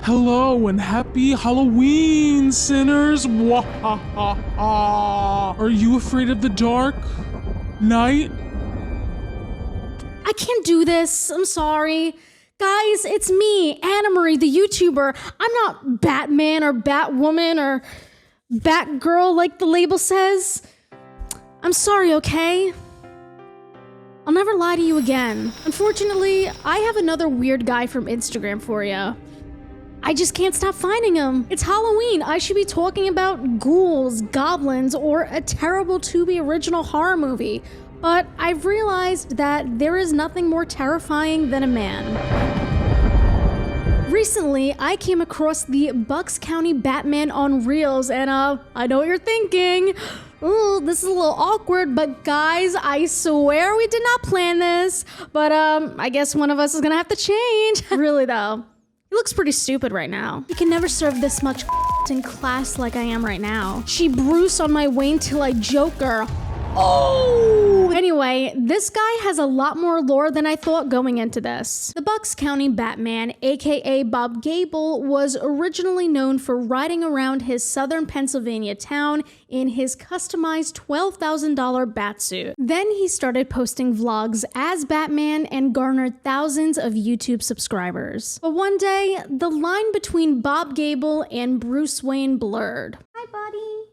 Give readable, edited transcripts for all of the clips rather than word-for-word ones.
Hello and happy Halloween, sinners! Wahahaha! Are you afraid of the dark? Night? I can't do this. I'm sorry. Guys, it's me, Annamarie, the YouTuber. I'm not Batman or Batwoman or Batgirl like the label says. I'm sorry, okay? I'll never lie to you again. Unfortunately, I have another weird guy from Instagram for you. I just can't stop finding him. It's Halloween. I should be talking about ghouls, goblins, or a terrible Tubi original horror movie. But I've realized that there is nothing more terrifying than a man. Recently, I came across the Bucks County Batman on Reels, and I know what you're thinking. Ooh, this is a little awkward, but guys, I swear we did not plan this. But I guess one of us is gonna have to change. Really though. He looks pretty stupid right now. He can never serve this much in class like I am right now. She Bruce on my Wayne till I Joker. Oh! Anyway, this guy has a lot more lore than I thought going into this. The Bucks County Batman, aka Bob Gable, was originally known for riding around his southern Pennsylvania town in his customized $12,000 batsuit. Then he started posting vlogs as Batman and garnered thousands of YouTube subscribers. But one day, the line between Bob Gable and Bruce Wayne blurred. Hi, buddy.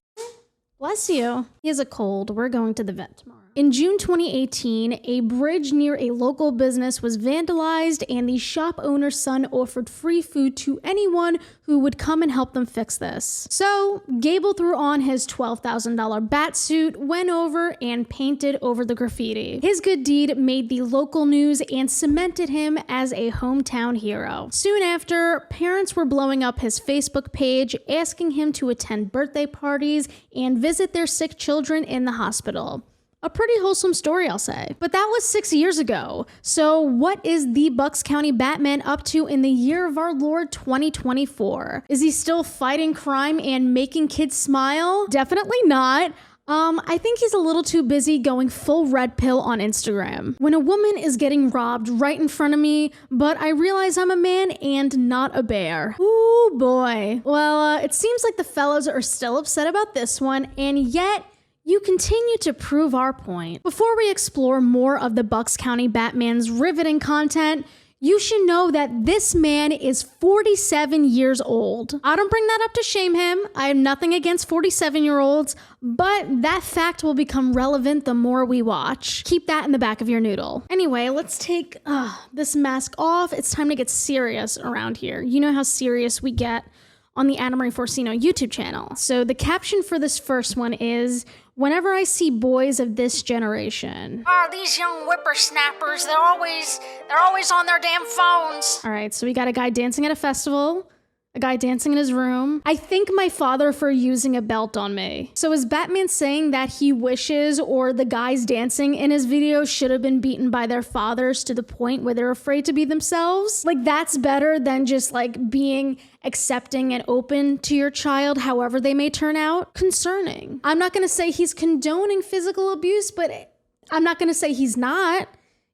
Bless you. He has a cold. We're going to the vet tomorrow. In June 2018, a bridge near a local business was vandalized and the shop owner's son offered free food to anyone who would come and help them fix this. So, Gable threw on his $12,000 batsuit, went over, and painted over the graffiti. His good deed made the local news and cemented him as a hometown hero. Soon after, parents were blowing up his Facebook page, asking him to attend birthday parties and visit their sick children in the hospital. A pretty wholesome story, I'll say. But that was 6 years ago. So what is the Bucks County Batman up to in the year of our Lord 2024? Is he still fighting crime and making kids smile? Definitely not. I think he's a little too busy going full red pill on Instagram. When a woman is getting robbed right in front of me, but I realize I'm a man and not a bear. Ooh boy. Well, it seems like the fellas are still upset about this one, and yet you continue to prove our point. Before we explore more of the Bucks County Batman's riveting content, you should know that this man is 47 years old. I don't bring that up to shame him. I have nothing against 47-year-olds, but that fact will become relevant the more we watch. Keep that in the back of your noodle. Anyway, let's take this mask off. It's time to get serious around here. You know how serious we get on the Annamarie Forcino YouTube channel. So the caption for this first one is, "Whenever I see boys of this generation." Oh, these young whippersnappers, they're always on their damn phones. All right, so we got a guy dancing at a festival, a guy dancing in his room. I thank my father for using a belt on me. So is Batman saying that he wishes, or the guys dancing in his video should have been beaten by their fathers to the point where they're afraid to be themselves? Like, that's better than just like being accepting and open to your child however they may turn out? Concerning. I'm not gonna say he's condoning physical abuse, but I'm not gonna say he's not.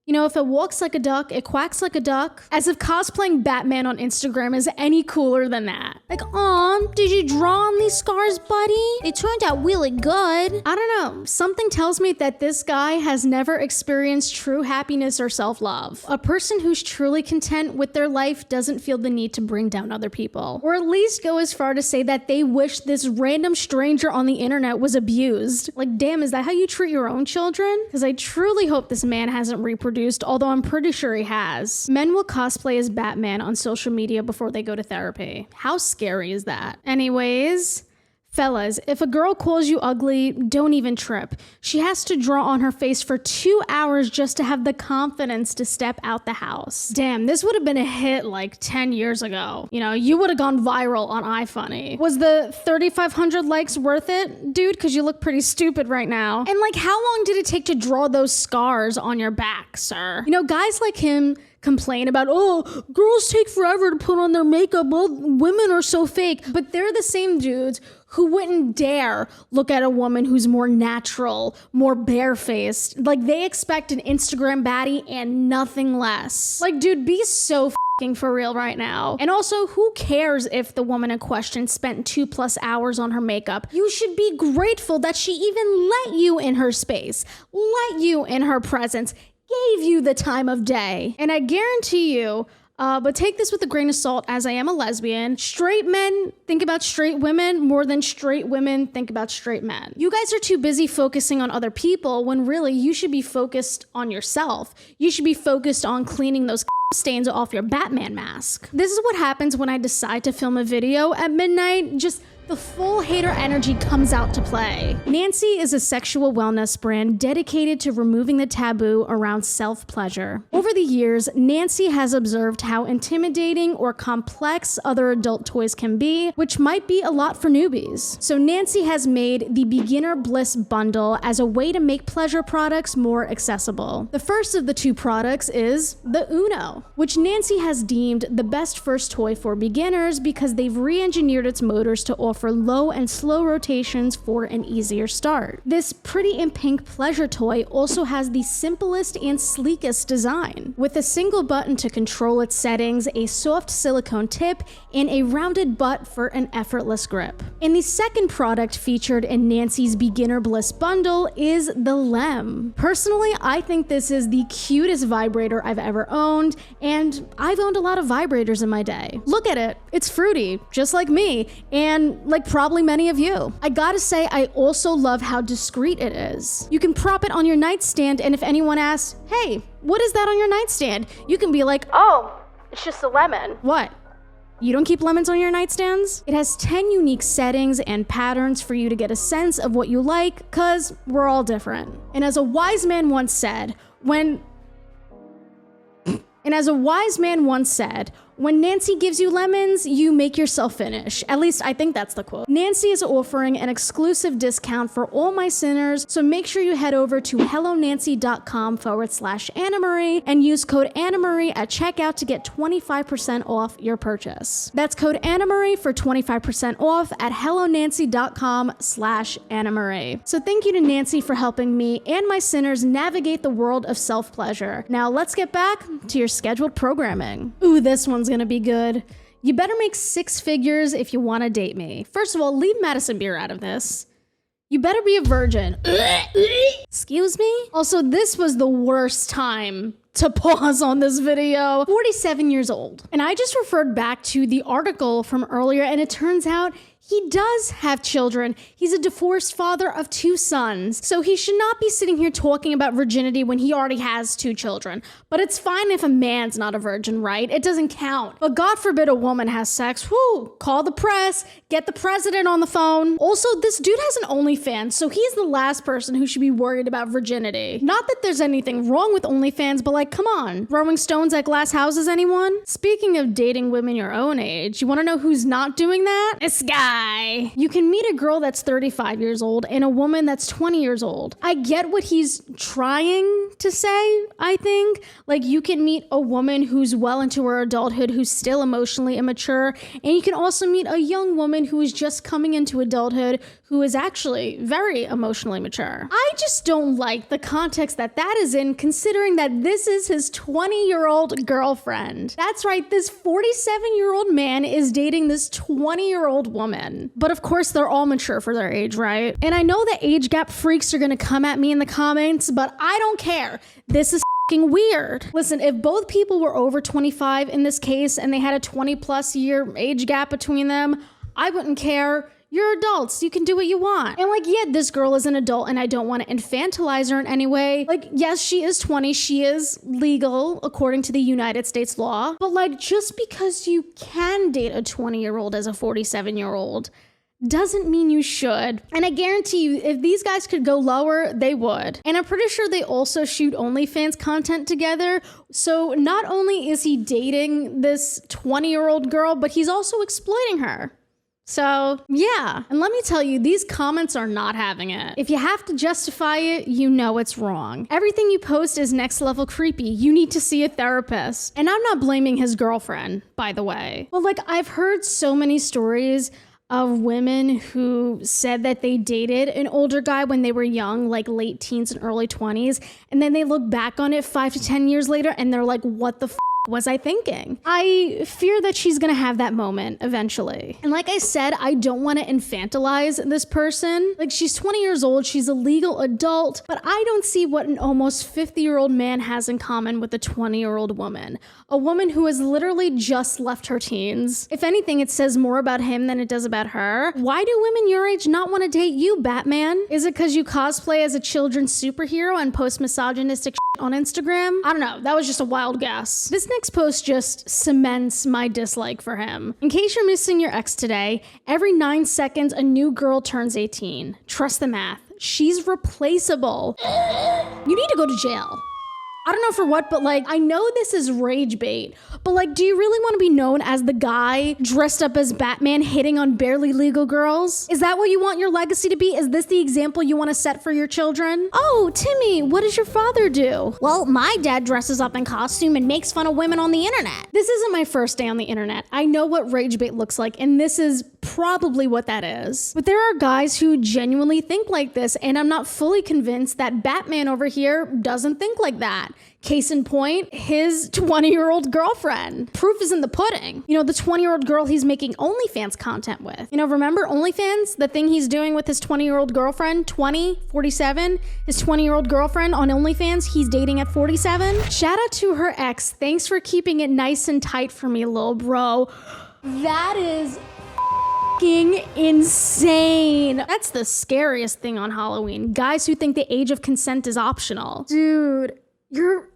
You know, if it walks like a duck, it quacks like a duck. As if cosplaying Batman on Instagram is any cooler than that. Like, aw, did you draw on these scars, buddy? They turned out really good. I don't know. Something tells me that this guy has never experienced true happiness or self-love. A person who's truly content with their life doesn't feel the need to bring down other people. Or at least go as far to say that they wish this random stranger on the internet was abused. Like, damn, is that how you treat your own children? Because I truly hope this man hasn't reproduced, although I'm pretty sure he has. Men will cosplay as Batman on social media before they go to therapy. How scary is that? Anyways, fellas, if a girl calls you ugly, don't even trip. She has to draw on her face for 2 hours just to have the confidence to step out the house. Damn, this would have been a hit like 10 years ago. You know, you would have gone viral on iFunny. Was the 3,500 likes worth it? Dude, because you look pretty stupid right now. And like, how long did it take to draw those scars on your back, sir? You know, guys like him complain about, oh, girls take forever to put on their makeup, well, women are so fake. But they're the same dudes who wouldn't dare look at a woman who's more natural, more barefaced. Like, they expect an Instagram baddie and nothing less. Like, dude, be so for real right now. And also, who cares if the woman in question spent 2+ hours on her makeup? You should be grateful that she even let you in her space, let you in her presence, gave you the time of day. And I guarantee you, but take this with a grain of salt, as I am a lesbian, straight men think about straight women more than straight women think about straight men. You guys are too busy focusing on other people when really you should be focused on yourself. You should be focused on cleaning those stains off your Batman mask. This is what happens when I decide to film a video at midnight. Just the full hater energy comes out to play. Nancy is a sexual wellness brand dedicated to removing the taboo around self-pleasure. Over the years, Nancy has observed how intimidating or complex other adult toys can be, which might be a lot for newbies. So Nancy has made the Beginner Bliss Bundle as a way to make pleasure products more accessible. The first of the two products is the Uno, which Nancy has deemed the best first toy for beginners because they've re-engineered its motors to offer low and slow rotations for an easier start. This pretty in pink pleasure toy also has the simplest and sleekest design, with a single button to control its settings, a soft silicone tip, and a rounded butt for an effortless grip. And the second product featured in Nancy's Beginner Bliss Bundle is the Lem. Personally, I think this is the cutest vibrator I've ever owned, and I've owned a lot of vibrators in my day. Look at it, it's fruity, just like me, and like probably many of you. I gotta say, I also love how discreet it is. You can prop it on your nightstand, and if anyone asks, hey, what is that on your nightstand? You can be like, oh, it's just a lemon. What? You don't keep lemons on your nightstands? It has 10 unique settings and patterns for you to get a sense of what you like, cause we're all different. And as a wise man once said, when Nancy gives you lemons, you make yourself finish. At least I think that's the quote. Nancy is offering an exclusive discount for all my sinners, so make sure you head over to hellonancy.com/Annamarie and use code Annamarie at checkout to get 25% off your purchase. That's code Annamarie for 25% off at hellonancy.com/Annamarie. So thank you to Nancy for helping me and my sinners navigate the world of self-pleasure. Now let's get back to your scheduled programming. Ooh, this one's gonna be good. You better make 6 figures if you want to date me. First of all, leave Madison Beer out of this. You better be a virgin. Excuse me? Also, this was the worst time to pause on this video. 47 years old. And I just referred back to the article from earlier, and it turns out he does have children. He's a divorced father of 2 sons. So he should not be sitting here talking about virginity when he already has 2 children. But it's fine if a man's not a virgin, right? It doesn't count. But God forbid a woman has sex. Whoo, call the press, get the president on the phone. Also, this dude has an OnlyFans, so he's the last person who should be worried about virginity. Not that there's anything wrong with OnlyFans, but like, come on. Throwing stones at glass houses, anyone? Speaking of dating women your own age, you wanna know who's not doing that? This guy. You can meet a girl that's 35 years old and a woman that's 20 years old. I get what he's trying to say, I think. Like, you can meet a woman who's well into her adulthood, who's still emotionally immature, and you can also meet a young woman who is just coming into adulthood, who is actually very emotionally mature. I just don't like the context that that is in, considering that this is his 20-year-old girlfriend. That's right, this 47-year-old man is dating this 20-year-old woman. But of course, they're all mature for their age, right? And I know that age gap freaks are gonna come at me in the comments, but I don't care. This is f***ing weird. Listen, if both people were over 25 in this case and they had a 20+ year age gap between them, I wouldn't care. You're adults, you can do what you want. And like, yeah, this girl is an adult and I don't want to infantilize her in any way. Like, yes, she is 20, she is legal according to the United States law. But like, just because you can date a 20-year-old as a 47-year-old doesn't mean you should. And I guarantee you, if these guys could go lower, they would. And I'm pretty sure they also shoot OnlyFans content together. So not only is he dating this 20-year-old girl, but he's also exploiting her. So yeah, and let me tell you, these comments are not having it. If you have to justify it, you know it's wrong. Everything you post is next level creepy. You need to see a therapist. And I'm not blaming his girlfriend, by the way. But like, I've heard so many stories of women who said that they dated an older guy when they were young, like late teens and early 20s, and then they look back on it 5 to 10 years later and they're like, what the was I thinking? I fear that she's gonna have that moment eventually. And like I said, I don't want to infantilize this person. Like, she's 20 years old, she's a legal adult, but I don't see what an almost 50-year-old man has in common with a 20-year-old woman. A woman who has literally just left her teens. If anything, it says more about him than it does about her. Why do women your age not want to date you, Batman? Is it because you cosplay as a children's superhero and post misogynistic on Instagram? I don't know, that was just a wild guess. This next post just cements my dislike for him. In case you're missing your ex today, every 9 seconds a new girl turns 18. Trust the math. She's replaceable. You need to go to jail. I don't know for what, but like, I know this is rage bait, but like, do you really want to be known as the guy dressed up as Batman hitting on barely legal girls? Is that what you want your legacy to be? Is this the example you want to set for your children? Oh, Timmy, what does your father do? Well, my dad dresses up in costume and makes fun of women on the internet. This isn't my first day on the internet. I know what rage bait looks like, and this is probably what that is. But there are guys who genuinely think like this, and I'm not fully convinced that Batman over here doesn't think like that. Case in point, his 20-year-old girlfriend. Proof is in the pudding. You know, the 20-year-old girl he's making OnlyFans content with. You know, remember OnlyFans? The thing he's doing with his 20-year-old girlfriend, 47, his 20-year-old girlfriend on OnlyFans, he's dating at 47. Shout out to her ex. Thanks for keeping it nice and tight for me, lil bro. That is insane. That's the scariest thing on Halloween. Guys who think the age of consent is optional. Dude, you're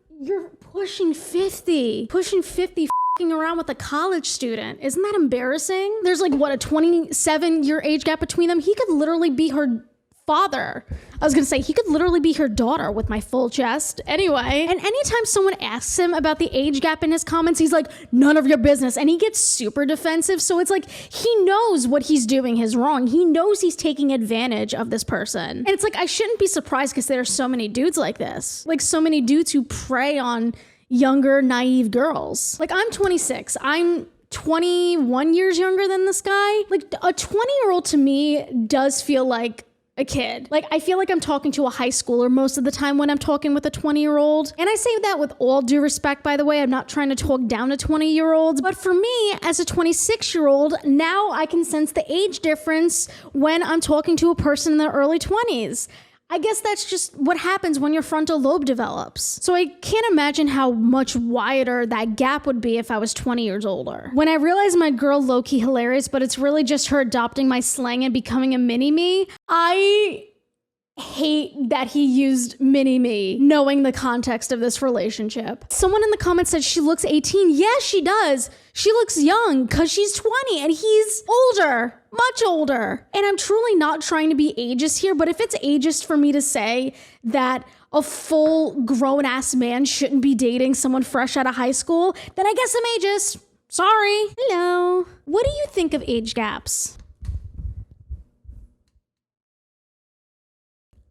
pushing 50. Pushing 50 f***ing around with a college student. Isn't that embarrassing? There's like, what, a 27-year age gap between them? He could literally be her father. I was gonna say, he could literally be her daughter with my full chest. Anyway, and anytime someone asks him about the age gap in his comments, he's like, none of your business. And he gets super defensive. So it's like, he knows what he's doing is wrong. He knows he's taking advantage of this person. And it's like, I shouldn't be surprised because there are so many dudes like this. Like, so many dudes who prey on younger, naive girls. Like, I'm 26. I'm 21 years younger than this guy. Like, a 20-year-old to me does feel like a kid. Like, I feel like I'm talking to a high schooler most of the time when I'm talking with a 20-year-old. And I say that with all due respect, by the way. I'm not trying to talk down to 20-year-olds. But for me, as a 26-year-old, now I can sense the age difference when I'm talking to a person in their early 20s. I guess that's just what happens when your frontal lobe develops. So I can't imagine how much wider that gap would be if I was 20 years older. When I realized my girl low-key hilarious, but it's really just her adopting my slang and becoming a mini-me, I hate that he used mini-me, knowing the context of this relationship. Someone in the comments said she looks 18. Yes, she does. She looks young because she's 20 and he's older, much older. And I'm truly not trying to be ageist here, but if it's ageist for me to say that a full grown-ass man shouldn't be dating someone fresh out of high school, then I guess I'm ageist. Sorry. Hello. What do you think of age gaps?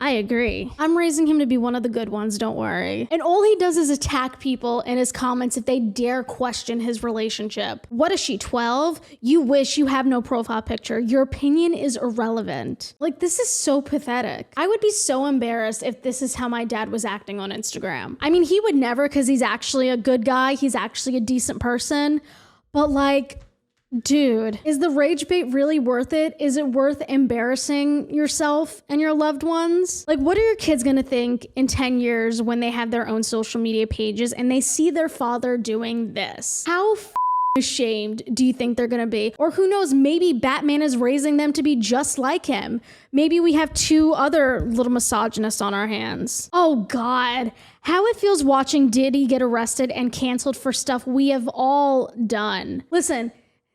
I agree. I'm raising him to be one of the good ones, don't worry. And all he does is attack people in his comments if they dare question his relationship. What is she, 12? You wish you have no profile picture. Your opinion is irrelevant. Like, this is so pathetic. I would be so embarrassed if this is how my dad was acting on Instagram. I mean, he would never, because he's actually a good guy. He's actually a decent person. But like, dude, is the rage bait really worth it? Is it worth embarrassing yourself and your loved ones? Like, what are your kids gonna think in 10 years when they have their own social media pages and they see their father doing this? How ashamed do you think they're gonna be? Or who knows, maybe Batman is raising them to be just like him. Maybe we have 2 other little misogynists on our hands. Oh God, how it feels watching Diddy get arrested and canceled for stuff we have all done. Listen,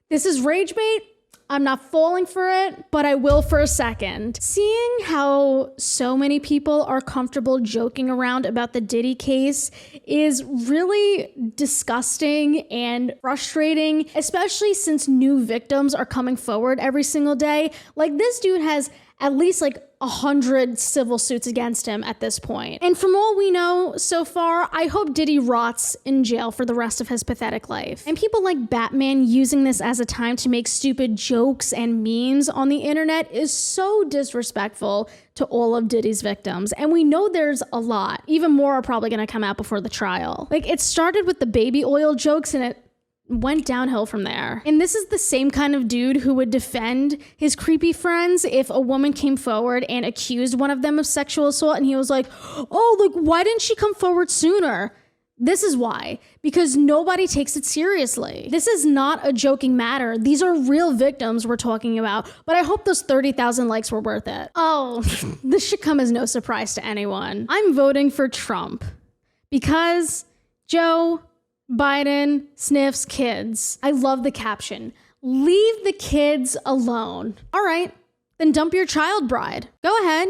this is rage bait. I'm not falling for it, but I will for a second. Seeing how so many people are comfortable joking around about the Diddy case is really disgusting and frustrating, especially since new victims are coming forward every single day. Like, this dude has at least like 100 civil suits against him at this point. And from all we know so far, I hope Diddy rots in jail for the rest of his pathetic life. And people like Batman using this as a time to make stupid jokes and memes on the internet is so disrespectful to all of Diddy's victims. And we know there's a lot. Even more are probably gonna come out before the trial. Like, it started with the baby oil jokes and it went downhill from there. And this is the same kind of dude who would defend his creepy friends if a woman came forward and accused one of them of sexual assault, and he was like, oh, like, why didn't she come forward sooner? This is why. Because nobody takes it seriously. This is not a joking matter. These are real victims we're talking about, but I hope those 30,000 likes were worth it. Oh, this should come as no surprise to anyone. I'm voting for Trump because Joe Biden sniffs kids. I love the caption. Leave the kids alone. All right, then dump your child bride. Go ahead.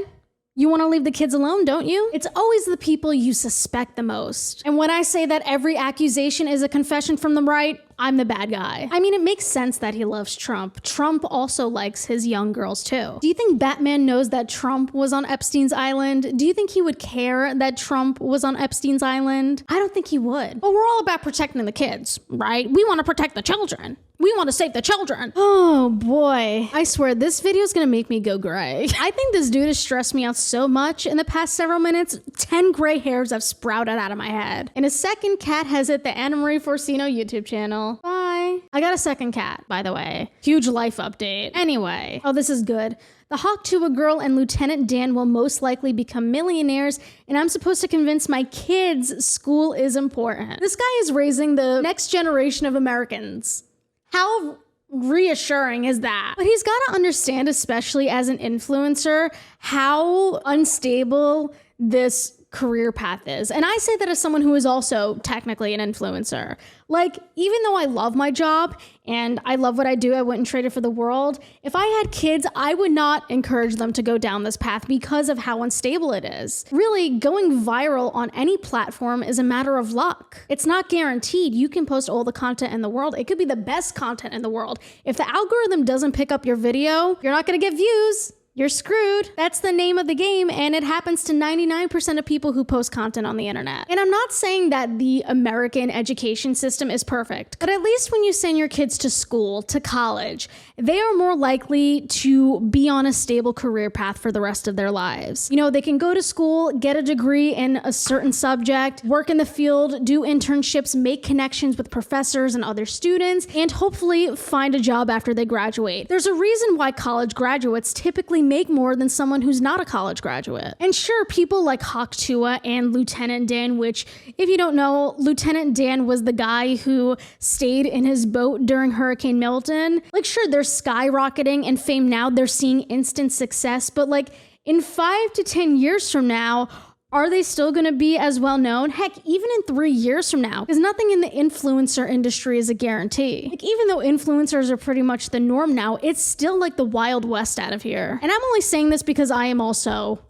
You want to leave the kids alone, don't you? It's always the people you suspect the most. And when I say that every accusation is a confession from the right, I'm the bad guy. I mean, it makes sense that he loves Trump. Trump also likes his young girls too. Do you think Batman knows that Trump was on Epstein's island? Do you think he would care that Trump was on Epstein's island? I don't think he would. But we're all about protecting the kids, right? We want to protect the children. We want to save the children. Oh boy. I swear this video is going to make me go gray. I think this dude has stressed me out so much in the past several minutes. 10 gray hairs have sprouted out of my head. And a second cat has hit the Annamarie Forcino YouTube channel. Bye. I got a second cat, by the way. Huge life update. Anyway. Oh, this is good. The Hawk Tuah girl and Lieutenant Dan will most likely become millionaires, and I'm supposed to convince my kids school is important. This guy is raising the next generation of Americans. How reassuring is that? But he's got to understand, especially as an influencer, how unstable this career path is. And I say that as someone who is also technically an influencer. Like, even though I love my job and I love what I do, I wouldn't trade it for the world. If I had kids, I would not encourage them to go down this path because of how unstable it is. Really, going viral on any platform is a matter of luck. It's not guaranteed. You can post all the content in the world. It could be the best content in the world. If the algorithm doesn't pick up your video, you're not going to get views. You're screwed. That's the name of the game, and it happens to 99% of people who post content on the internet. And I'm not saying that the American education system is perfect, but at least when you send your kids to school, to college, they are more likely to be on a stable career path for the rest of their lives. You know, they can go to school, get a degree in a certain subject, work in the field, do internships, make connections with professors and other students, and hopefully find a job after they graduate. There's a reason why college graduates typically make more than someone who's not a college graduate. And sure, people like Hawk Tuah and Lieutenant Dan, which, if you don't know, Lieutenant Dan was the guy who stayed in his boat during Hurricane Milton. Like, sure, they're skyrocketing in fame now. They're seeing instant success, but like in 5 to 10 years from now, are they still going to be as well known? Heck, even in 3 years from now, because nothing in the influencer industry is a guarantee. Like, even though influencers are pretty much the norm now, it's still like the Wild West out of here. And I'm only saying this because I am also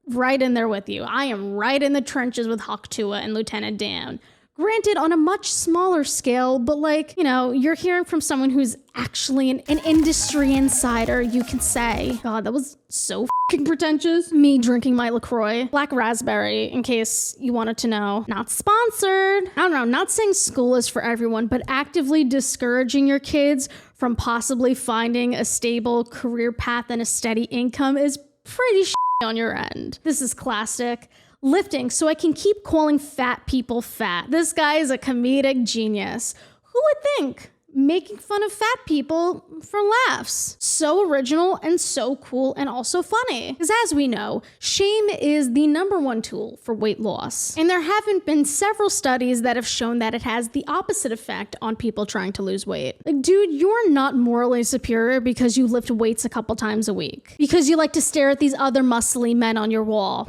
right in there with you. I am right in the trenches with Hawk Tuah and Lieutenant Dan. Granted, on a much smaller scale, but like, you know, you're hearing from someone who's actually an industry insider, you could say. God, that was so fucking pretentious. Me drinking my LaCroix. Black raspberry, in case you wanted to know. Not sponsored. I don't know, not saying school is for everyone, but actively discouraging your kids from possibly finding a stable career path and a steady income is pretty on your end. This is classic. Lifting so I can keep calling fat people fat. This guy is a comedic genius. Who would think? Making fun of fat people for laughs. So original and so cool and also funny. Because as we know, shame is the #1 tool for weight loss. And there haven't been several studies that have shown that it has the opposite effect on people trying to lose weight. Like, dude, you're not morally superior because you lift weights a couple times a week. Because you like to stare at these other muscly men on your wall.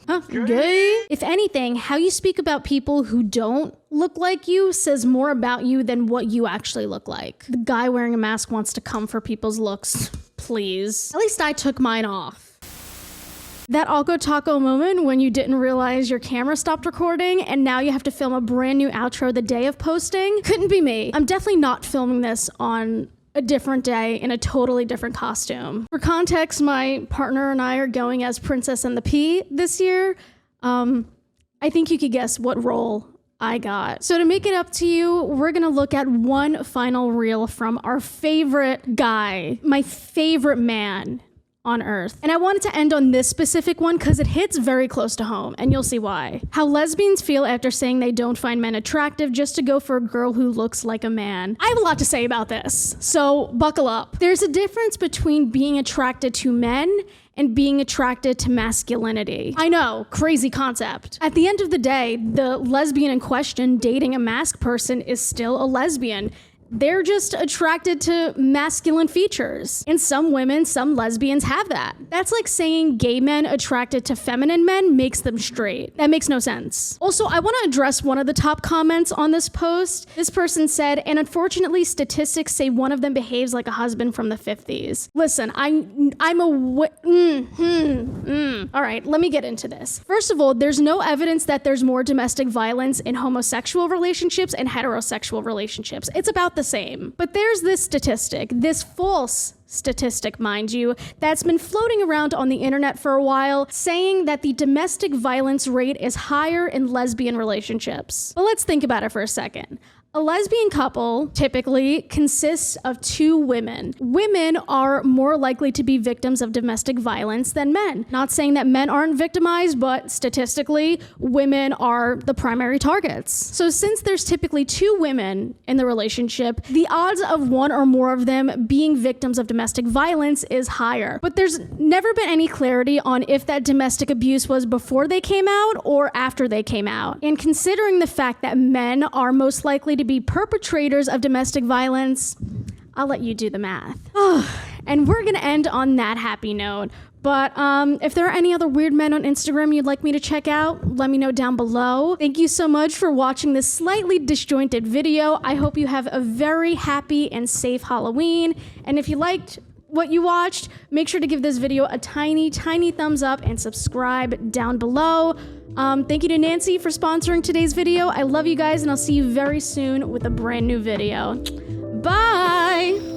Huh? Gay? If anything, how you speak about people who don't look like you says more about you than what you actually look like. The guy wearing a mask wants to come for people's looks. Please. At least I took mine off. That Alco Taco moment when you didn't realize your camera stopped recording and now you have to film a brand new outro the day of posting, couldn't be me. I'm definitely not filming this on a different day in a totally different costume. For context, my partner and I are going as Princess and the Pea this year. I think you could guess what role I got. So to make it up to you, we're gonna look at one final reel from our favorite guy, my favorite man on earth. And I wanted to end on this specific one because it hits very close to home, and you'll see why. How lesbians feel after saying they don't find men attractive just to go for a girl who looks like a man. I have a lot to say about this, so buckle up. There's a difference between being attracted to men and being attracted to masculinity. I know, crazy concept. At the end of the day, the lesbian in question dating a masked person is still a lesbian. They're just attracted to masculine features. And some women, some lesbians have that. That's like saying gay men attracted to feminine men makes them straight. That makes no sense. Also, I want to address one of the top comments on this post. This person said, and unfortunately, statistics say one of them behaves like a husband from the 50s. Listen, All right, let me get into this. First of all, there's no evidence that there's more domestic violence in homosexual relationships and heterosexual relationships. It's about the same. But there's this statistic, this false statistic, mind you, that's been floating around on the internet for a while, saying that the domestic violence rate is higher in lesbian relationships. But let's think about it for a second. A lesbian couple typically consists of two women. Women are more likely to be victims of domestic violence than men. Not saying that men aren't victimized, but statistically, women are the primary targets. So since there's typically two women in the relationship, the odds of one or more of them being victims of domestic violence is higher. But there's never been any clarity on if that domestic abuse was before they came out or after they came out. And considering the fact that men are most likely to be perpetrators of domestic violence, I'll let you do the math. And we're gonna end on that happy note. But if there are any other weird men on Instagram you'd like me to check out, let me know down below. Thank you so much for watching this slightly disjointed video. I hope you have a very happy and safe Halloween. And if you liked what you watched, make sure to give this video a tiny, tiny thumbs up and subscribe down below. Thank you to Nancy for sponsoring today's video. I love you guys, and I'll see you very soon with a brand new video. Bye!